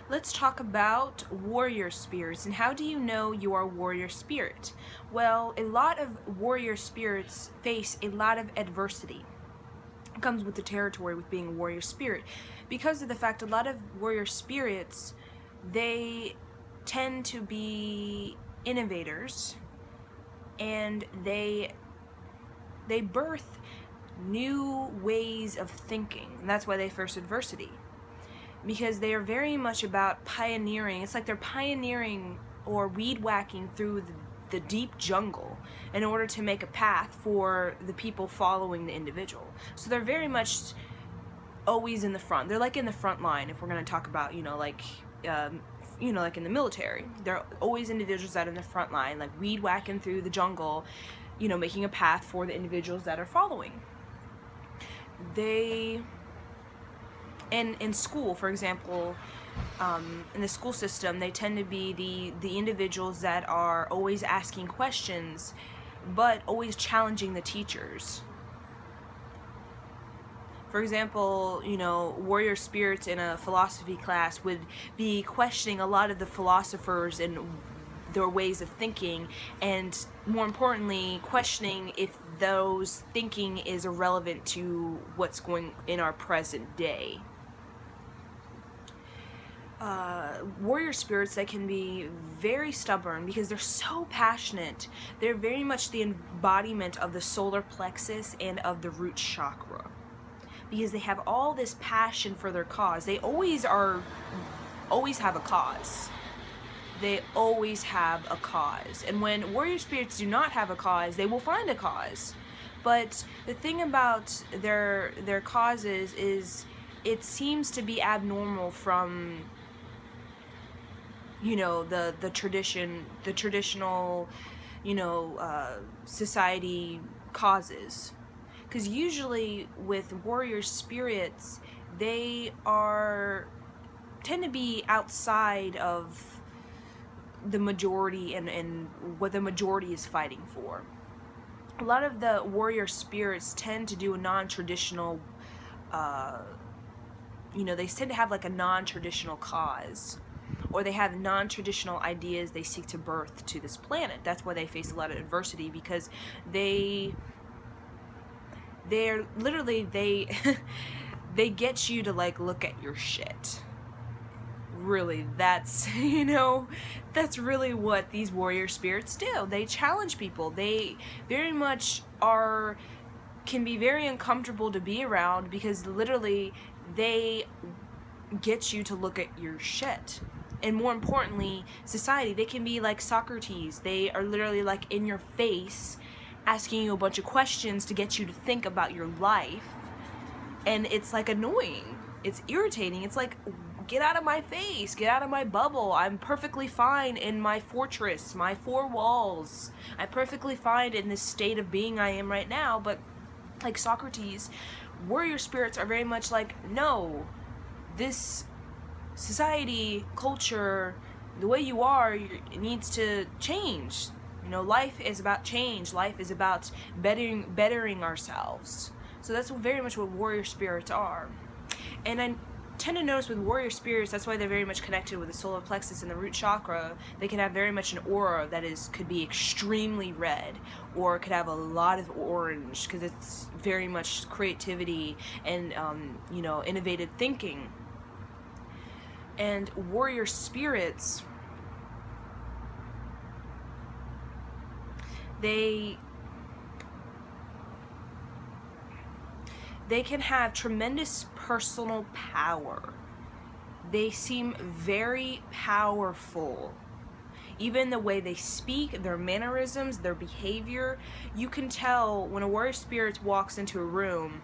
Let's talk about warrior spirits and how do you know you are a warrior spirit? Well, a lot of warrior spirits face a lot of adversity. It comes with the territory with being a warrior spirit because of the fact a lot of warrior spirits, they tend to be innovators, and they birth new ways of thinking, and that's why they face adversity, because they are very much about pioneering. It's like they're pioneering or weed whacking through the deep jungle in order to make a path for the people following the individual. So they're very much always in the front. They're like in the front line, if we're going to talk about, like in the military. They're always individuals that are in the front line, like weed whacking through the jungle, making a path for the individuals that are following. In school, for example, in the school system, they tend to be the individuals that are always asking questions, but always challenging the teachers. For example, warrior spirits in a philosophy class would be questioning a lot of the philosophers and their ways of thinking, and more importantly, questioning if those thinking is irrelevant to what's going in our present day. Warrior spirits that can be very stubborn because they're so passionate. They're very much the embodiment of the solar plexus and of the root chakra, because they have all this passion for their cause. They always have a cause. They always have a cause. And when warrior spirits do not have a cause, they will find a cause. But the thing about their causes is it seems to be abnormal from the traditional society causes. Because usually with warrior spirits, they tend to be outside of the majority and what the majority is fighting for. A lot of the warrior spirits tend to do a non-traditional, they tend to have like a non-traditional cause, or they have non-traditional ideas they seek to birth to this planet. That's why they face a lot of adversity, because they're literally, they get you to like look at your shit. Really, that's that's really what these warrior spirits do. They challenge people. They very much can be very uncomfortable to be around, because literally they get you to look at your shit. And more importantly, society, they can be like Socrates. They are literally like in your face, asking you a bunch of questions to get you to think about your life. And it's like annoying. It's irritating. It's like, get out of my face. Get out of my bubble. I'm perfectly fine in my fortress, my four walls. I'm perfectly fine in this state of being I am right now. But like Socrates, warrior spirits are very much like, no, this society, culture, the way you are, it needs to change. Life is about change. Life is about bettering ourselves. So that's very much what warrior spirits are. And I tend to notice with warrior spirits, that's why they're very much connected with the solar plexus and the root chakra. They can have very much an aura that could be extremely red, or could have a lot of orange, because it's very much creativity and innovative thinking. And warrior spirits, they can have tremendous personal power. They seem very powerful. Even the way they speak, their mannerisms, their behavior, you can tell when a warrior spirit walks into a room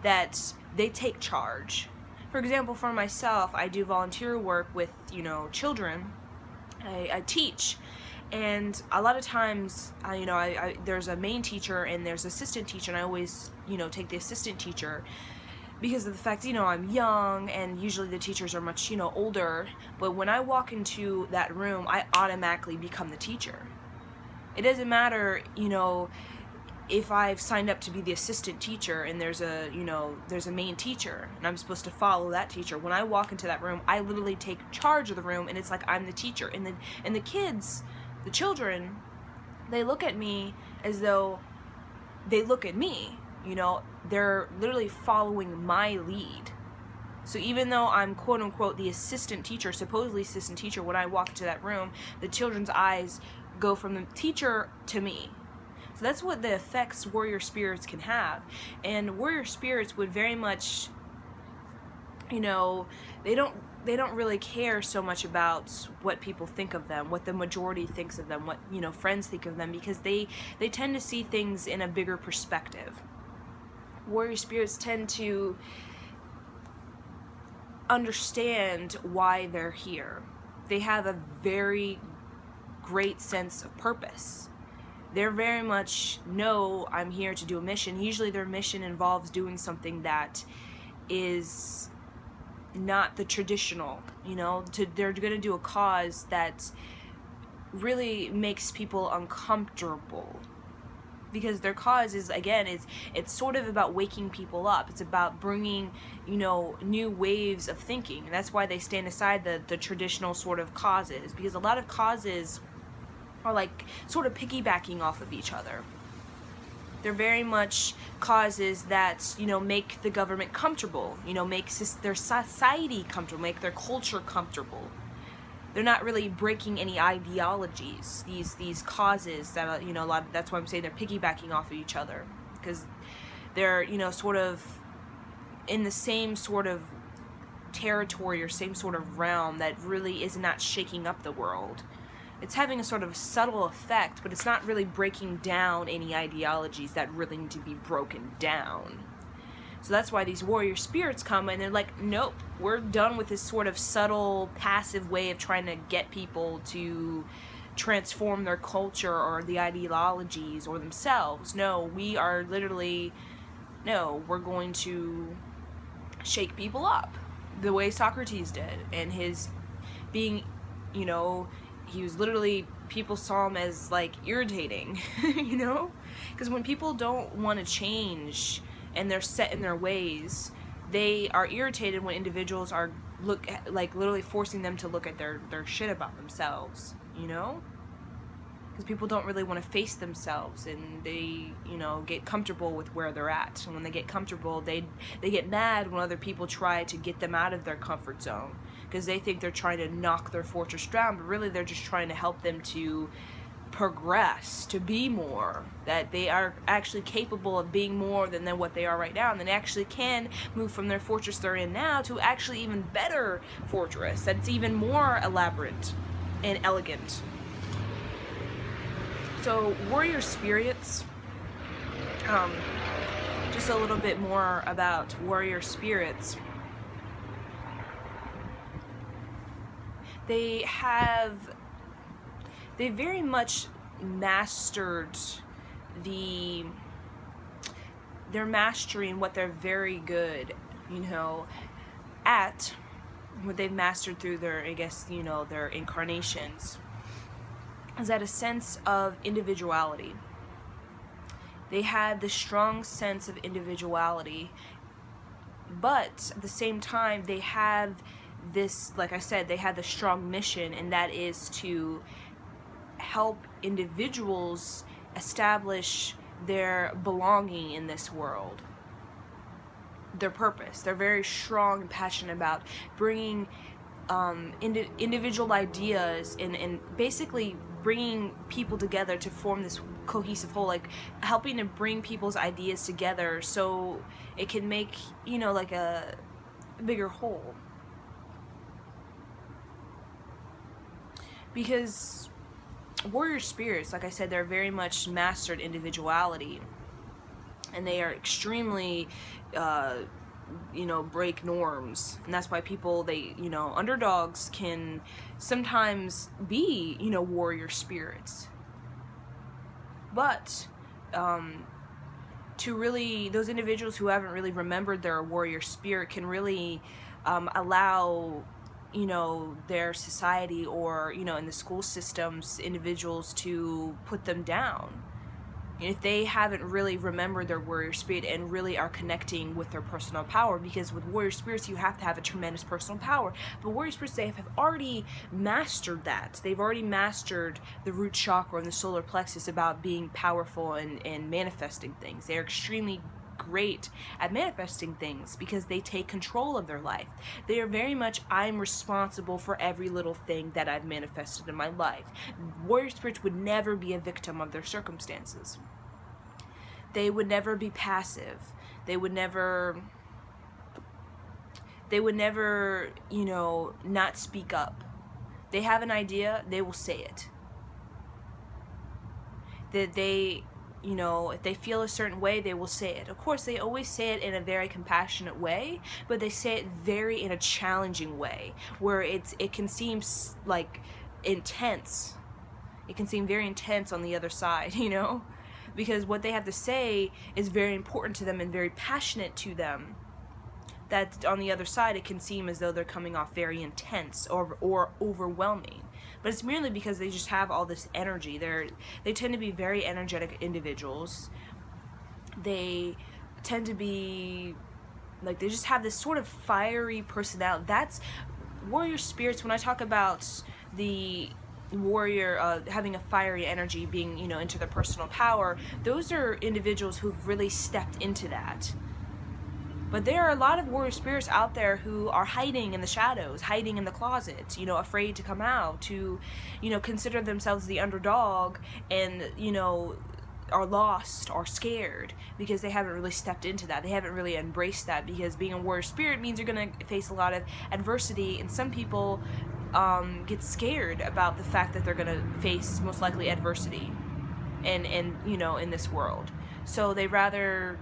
that they take charge. For example, for myself, I do volunteer work with, children. I teach. And a lot of times, there's a main teacher and there's assistant teacher, and I always, take the assistant teacher because of the fact, I'm young, and usually the teachers are much, older. But when I walk into that room, I automatically become the teacher. It doesn't matter, if I've signed up to be the assistant teacher and there's a, there's a main teacher and I'm supposed to follow that teacher, when I walk into that room, I literally take charge of the room, and it's like I'm the teacher. And the kids, the children, they look at me as though they look at me, they're literally following my lead. So even though I'm quote unquote the assistant teacher, supposedly assistant teacher, when I walk into that room, the children's eyes go from the teacher to me. So that's what the effects warrior spirits can have. And warrior spirits would very much, they don't really care so much about what people think of them, what the majority thinks of them, what, friends think of them, because they tend to see things in a bigger perspective. Warrior spirits tend to understand why they're here. They have a very great sense of purpose. They're very much, no, I'm here to do a mission. Usually their mission involves doing something that is not the traditional, they're going to do a cause that really makes people uncomfortable. Because their cause is, again, it's sort of about waking people up. It's about bringing, new waves of thinking. And that's why they stand aside the traditional sort of causes. Because a lot of causes are like sort of piggybacking off of each other. They're very much causes that, make the government comfortable, make their society comfortable, make their culture comfortable. They're not really breaking any ideologies, these causes that, a lot of, that's why I'm saying they're piggybacking off of each other, because they're, sort of in the same sort of territory or same sort of realm that really is not shaking up the world. It's having a sort of subtle effect, but it's not really breaking down any ideologies that really need to be broken down. So that's why these warrior spirits come and they're like, nope, we're done with this sort of subtle, passive way of trying to get people to transform their culture or the ideologies or themselves. No, we are literally, we're going to shake people up the way Socrates did. And his being, he was literally, people saw him as like irritating, because when people don't want to change and they're set in their ways, they are irritated when individuals are literally forcing them to look at their shit about themselves, because people don't really want to face themselves, and they get comfortable with where they're at. And when they get comfortable, they get mad when other people try to get them out of their comfort zone, because they think they're trying to knock their fortress down, but really they're just trying to help them to progress, to be more, that they are actually capable of being more than what they are right now, and they actually can move from their fortress they're in now to actually even better fortress that's even more elaborate and elegant. So warrior spirits, just a little bit more about warrior spirits. They very much mastered they're mastering what they're very good, at, what they've mastered through their, their incarnations, is at a sense of individuality. They had this strong sense of individuality, but at the same time, they have this, like I said, they have the strong mission, and that is to help individuals establish their belonging in this world, their purpose. They're very strong and passionate about bringing individual ideas and basically bringing people together to form this cohesive whole, like helping to bring people's ideas together so it can make, like a bigger whole. Because warrior spirits, like I said, they're very much mastered individuality, and they are extremely break norms, and that's why people, underdogs can sometimes be warrior spirits, but to really, those individuals who haven't really remembered their warrior spirit can really allow their society or in the school systems, individuals to put them down, if they haven't really remembered their warrior spirit and really are connecting with their personal power, because with warrior spirits you have to have a tremendous personal power. But warrior spirits, they have already mastered that. They've already mastered the root chakra and the solar plexus about being powerful and manifesting things. They're extremely great at manifesting things because they take control of their life. They are very much, I'm responsible for every little thing that I've manifested in my life. Warrior spirits would never be a victim of their circumstances. They would never be passive. They would never, not speak up. They have an idea, they will say it. That they, if they feel a certain way, they will say it. Of course, they always say it in a very compassionate way, but they say it very in a challenging way, where it can seem like intense. It can seem very intense on the other side, because what they have to say is very important to them and very passionate to them. That on the other side, it can seem as though they're coming off very intense or overwhelming. But it's merely because they just have all this energy. They tend to be very energetic individuals. They tend to be, like, they just have this sort of fiery personality. That's warrior spirits. When I talk about the warrior having a fiery energy, being, into their personal power, those are individuals who've really stepped into that. But there are a lot of warrior spirits out there who are hiding in the shadows, hiding in the closet, afraid to come out, to, consider themselves the underdog and, are lost or scared because they haven't really stepped into that. They haven't really embraced that, because being a warrior spirit means you're going to face a lot of adversity, and some people get scared about the fact that they're going to face most likely adversity and in this world. So they rather,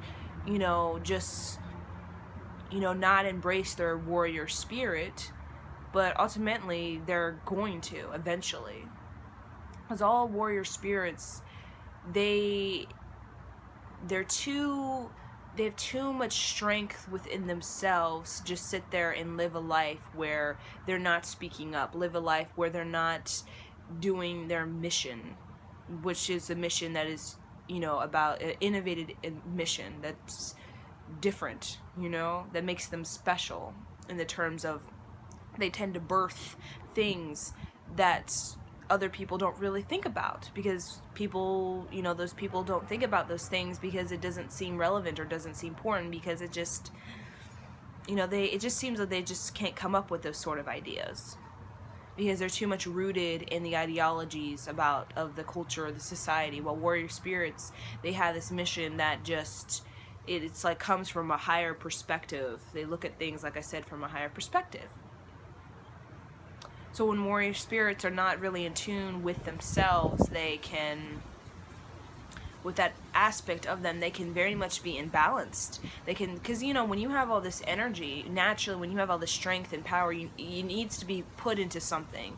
just not embrace their warrior spirit, but ultimately they're going to eventually. Because all warrior spirits, they have too much strength within themselves to just sit there and live a life where they're not speaking up, live a life where they're not doing their mission, which is a mission that is, about an innovative mission that's different, that makes them special in the terms of they tend to birth things that other people don't really think about, because people, those people don't think about those things because it doesn't seem relevant or doesn't seem important, because it just, it just seems that they just can't come up with those sort of ideas because they're too much rooted in the ideologies of the culture or the society. While warrior spirits, they have this mission that just, it's like comes from a higher perspective. They look at things, like I said, from a higher perspective. So when warrior spirits are not really in tune with themselves, they can, with that aspect of them, they can very much be imbalanced. They can, because when you have all this energy, naturally, when you have all this strength and power, it needs to be put into something.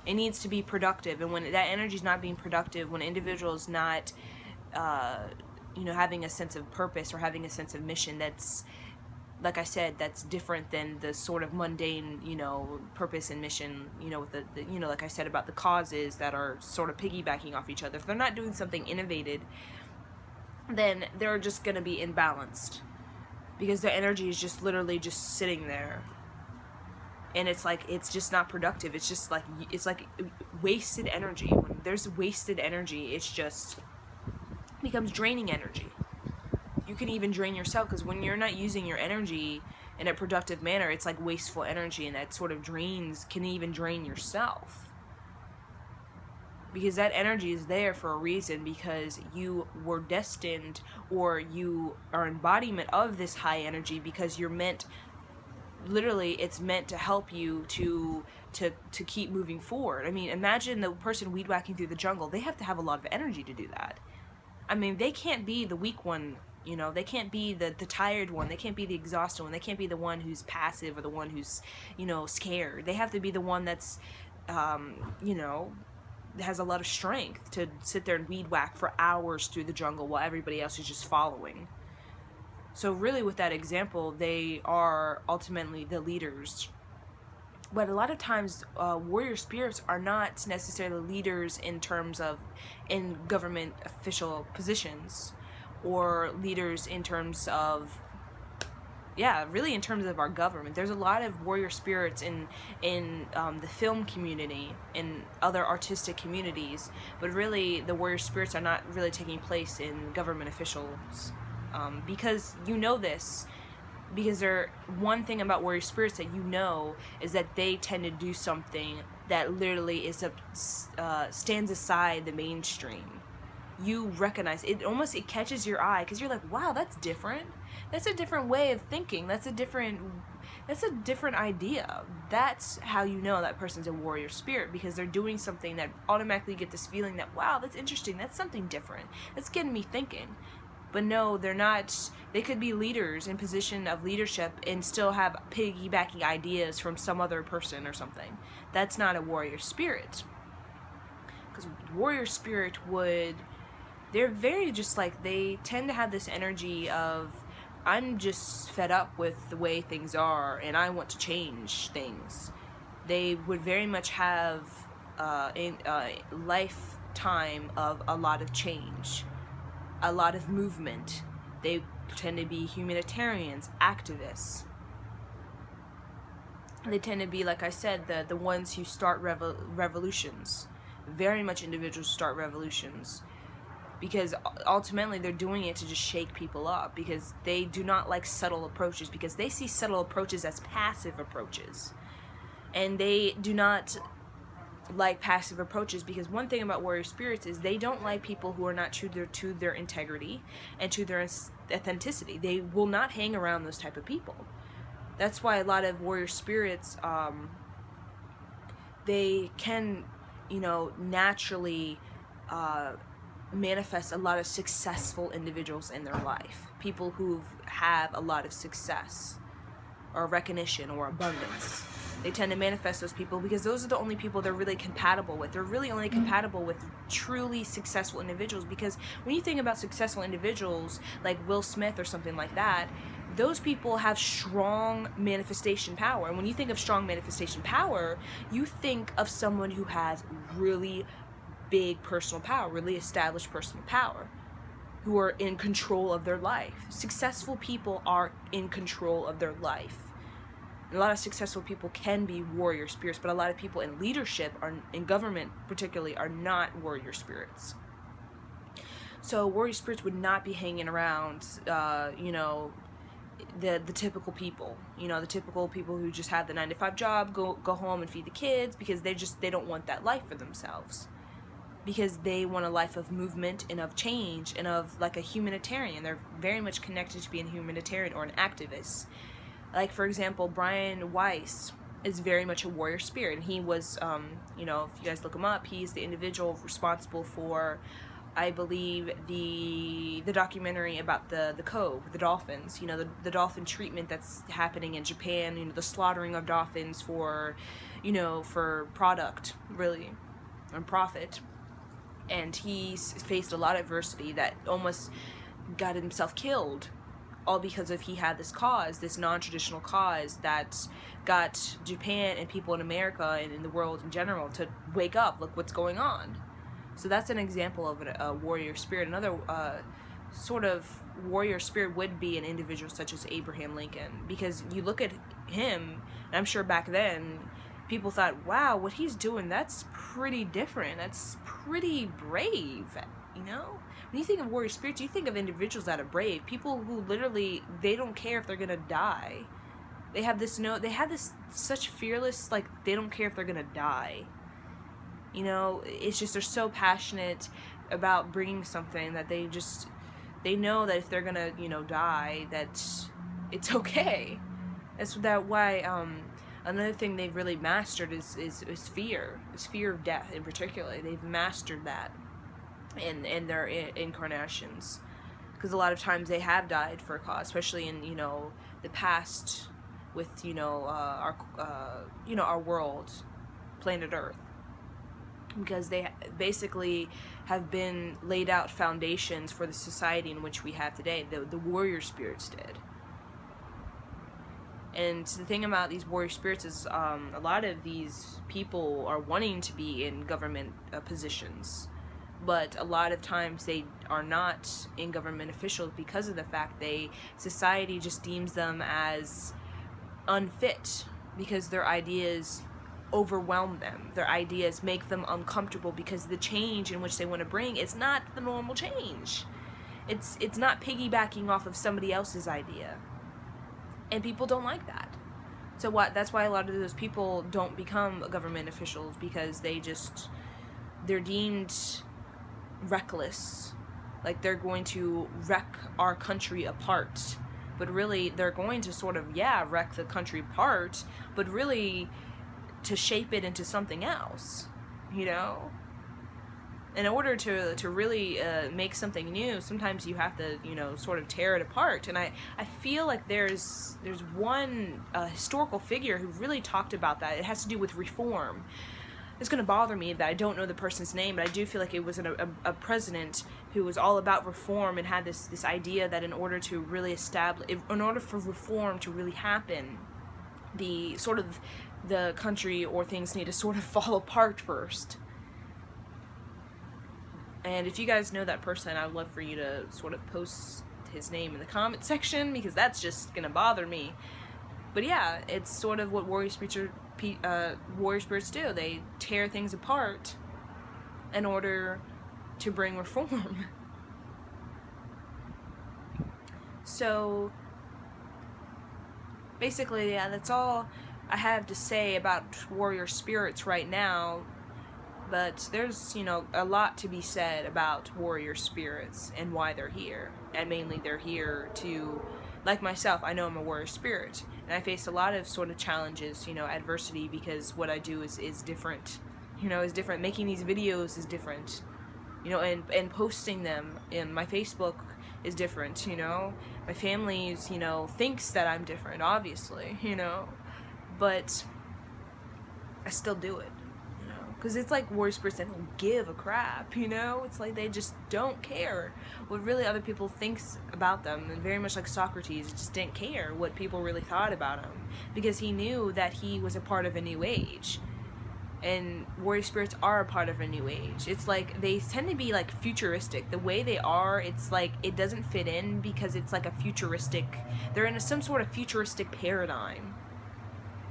It needs to be productive, and when that energy is not being productive, when an individual is not having a sense of purpose or having a sense of mission, that's, like I said, that's different than the sort of mundane, purpose and mission, with the like I said about the causes that are sort of piggybacking off each other. If they're not doing something innovative, then they're just going to be imbalanced, because their energy is just literally just sitting there. And it's like, it's just not productive. It's just like, it's like wasted energy. When there's wasted energy, it's just becomes draining energy. You can even drain yourself, because when you're not using your energy in a productive manner, it's like wasteful energy, and that sort of can even drain yourself. Because that energy is there for a reason, because you were destined, or you are embodiment of this high energy, because you're meant, literally, it's meant to help you to keep moving forward. I mean, imagine the person weed whacking through the jungle. They have to have a lot of energy to do that. I mean, they can't be the weak one, they can't be the tired one, they can't be the exhausted one, they can't be the one who's passive or the one who's, scared. They have to be the one that's, has a lot of strength to sit there and weed whack for hours through the jungle while everybody else is just following. So really, with that example, they are ultimately the leaders but a lot of times warrior spirits are not necessarily leaders in terms of in government official positions, or leaders in terms of, yeah, really in terms of our government. There's a lot of warrior spirits in the film community, in other artistic communities, but really the warrior spirits are not really taking place in government officials, because you know this. Because one thing about warrior spirits that you know is that they tend to do something that literally stands aside the mainstream. You recognize it, almost it catches your eye because you're like, wow, that's different. That's a different way of thinking. That's a different idea. That's how you know that person's a warrior spirit, because they're doing something that automatically get this feeling that, wow, that's interesting. That's something different. That's getting me thinking. But no, they're not. They could be leaders in position of leadership and still have piggybacking ideas from some other person or something. That's not a warrior spirit. Because warrior spirit they're very just like, they tend to have this energy of, I'm just fed up with the way things are and I want to change things. They would very much have a lifetime of a lot of change, a lot of movement. They tend to be humanitarians, activists. They tend to be, like I said, the ones who start revolutions. Very much individuals start revolutions, because ultimately they're doing it to just shake people up, because they do not like subtle approaches, because they see subtle approaches as passive approaches, and they do not like passive approaches, because one thing about warrior spirits is they don't like people who are not true to their integrity and to their authenticity. They will not hang around those type of people. That's why a lot of warrior spirits, they can, naturally manifest a lot of successful individuals in their life. People who have a lot of success or recognition or abundance. They tend to manifest those people because those are the only people they're really compatible with. They're really only compatible with truly successful individuals, because when you think about successful individuals like Will Smith or something like that, those people have strong manifestation power. And when you think of strong manifestation power, you think of someone who has really big personal power, really established personal power, who are in control of their life. Successful people are in control of their life. A lot of successful people can be warrior spirits, but a lot of people in leadership, in government particularly, are not warrior spirits. So warrior spirits would not be hanging around, the typical people, the typical people who just have the 9-to-5 job, go home and feed the kids, because they don't want that life for themselves. Because they want a life of movement and of change and of like a humanitarian. They're very much connected to being a humanitarian or an activist. Like, for example, Brian Weiss is very much a warrior spirit, and he was, if you guys look him up, he's the individual responsible for, I believe, the documentary about the cove, the dolphins, the dolphin treatment that's happening in Japan, the slaughtering of dolphins for product, really, and profit. And he's faced a lot of adversity that almost got himself killed, all because he had this cause, this non-traditional cause that got Japan and people in America and in the world in general to wake up, look what's going on. So that's an example of a warrior spirit. Another sort of warrior spirit would be an individual such as Abraham Lincoln, because you look at him, and I'm sure back then people thought, wow, what he's doing, that's pretty different, that's pretty brave, When you think of warrior spirits, you think of individuals that are brave, people who literally, they don't care if they're gonna die. They have this such fearless, like, they don't care if they're gonna die. It's just, they're so passionate about bringing something that they know that if they're gonna, die, that it's okay. That's why, another thing they've really mastered is fear. It's fear of death in particular. They've mastered that in their incarnations, because a lot of times they have died for a cause, especially in the past with our world, planet Earth, because they basically have been laid out foundations for the society in which we have today. The warrior spirits did. And the thing about these warrior spirits is a lot of these people are wanting to be in government positions, but a lot of times they are not in government officials because of the fact society just deems them as unfit, because their ideas overwhelm them. Their ideas make them uncomfortable because the change in which they want to bring is not the normal change. It's not piggybacking off of somebody else's idea. And people don't like that. So that's why a lot of those people don't become government officials, because they're deemed reckless. Like they're going to wreck our country apart. But really, they're going to sort of, wreck the country apart, but really to shape it into something else, you know? In order to really make something new, sometimes you have to, sort of tear it apart. And I feel like there's one historical figure who really talked about that. It has to do with reform. It's going to bother me that I don't know the person's name, but I do feel like it was a president who was all about reform and had this idea that in order for reform to really happen, the country or things need to sort of fall apart first. And if you guys know that person, I would love for you to sort of post his name in the comment section, because that's just gonna bother me. But yeah, it's sort of what warrior spirits do. They tear things apart in order to bring reform. So basically, that's all I have to say about warrior spirits right now. But there's, a lot to be said about warrior spirits and why they're here. And mainly they're here to, like myself, I know I'm a warrior spirit. And I face a lot of sort of challenges, adversity, because what I do is different. Is different. Making these videos is different. And posting them in my Facebook is different, My family, thinks that I'm different, obviously, But I still do it. Because it's like warrior spirits that don't give a crap, It's like they just don't care what really other people thinks about them. And very much like Socrates, just didn't care what people really thought about him, because he knew that he was a part of a new age. And warrior spirits are a part of a new age. It's like they tend to be like futuristic. The way they are, it's like it doesn't fit in, because it's like they're in some sort of futuristic paradigm.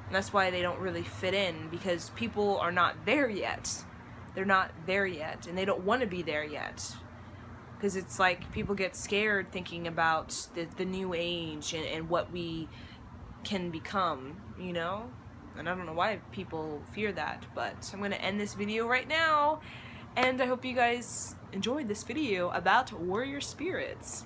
And that's why they don't really fit in, because people are not there yet. They're not there yet, and they don't want to be there yet. Because it's like people get scared thinking about the new age and what we can become, And I don't know why people fear that, but I'm going to end this video right now. And I hope you guys enjoyed this video about warrior spirits.